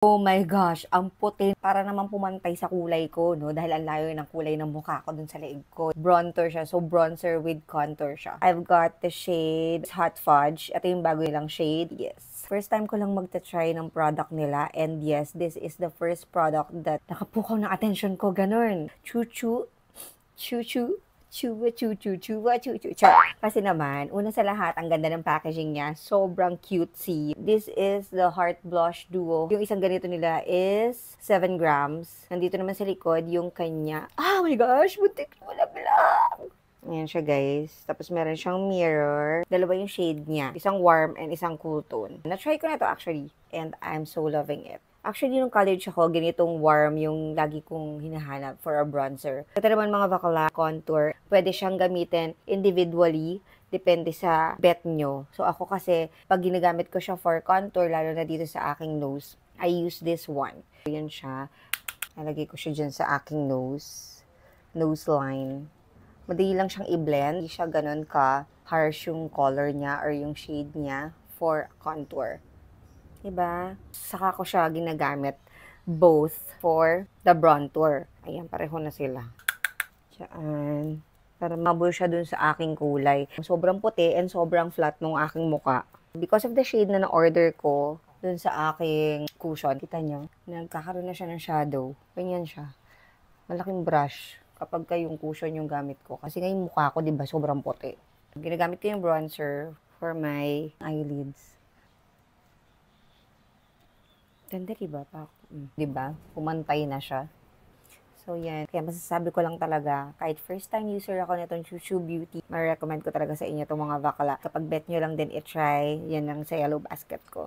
Oh my gosh, ang puti. Para naman pumantay sa kulay ko, no? Dahil ang layo ng kulay ng mukha ko dun sa leeg ko. Bronzer siya. So, bronzer with contour siya. I've got the shade Hot Fudge. Ito yung bago nilang shade. Yes. First time ko lang magta-try ng product nila. And yes, this is the first product that nakapukaw ng attention ko. Ganun. Chu-chu. Chu-chu. Chuwa, chu-chu, chuwa, chu-chu, char. Kasi naman, una sa lahat, ang ganda ng packaging niya. Sobrang cutesy. This is the Heart Blush Duo. Yung isang ganito nila is 7 grams. Nandito naman sa likod yung kanya. Oh my gosh, butik na malaglag. Ayan siya, guys. Tapos meron siyang mirror. Dalawa yung shade niya. Isang warm and isang cool tone. Na-try ko na to actually. And I'm so loving it. Actually, nung college ako, ganitong warm yung lagi kong hinahanap for a bronzer. Ito naman mga bakla, contour, pwede siyang gamitin individually, depende sa bet nyo. So ako kasi, pag ginagamit ko siya for contour, lalo na dito sa aking nose, I use this one. Yan siya. Nalagay ko siya dyan sa aking nose line. Madali lang siyang i-blend. Hindi siya ganun ka harsh yung color niya or yung shade niya for contour. Diba? Saka ko siya ginagamit both for the bronzer. Ayan, pareho na sila. Diyan. Para mabul siya dun sa aking kulay. Sobrang puti and sobrang flat nung aking muka. Because of the shade na na-order ko dun sa aking cushion, kita nyo, nagkakaroon na siya ng shadow. Ganyan siya. Malaking brush kapag yung cushion yung gamit ko. Kasi ngayon mukha ko, diba, sobrang puti. Ginagamit ko yung bronzer for my eyelids. Ganda, diba? Diba? Pumantay na siya. So, yan. Kaya masasabi ko lang talaga, kahit first time user ako nitong Chuchu Beauty, ma-recommend ko talaga sa inyo itong mga bakla. Kapag bet nyo lang din i-try, yan lang sa yellow basket ko.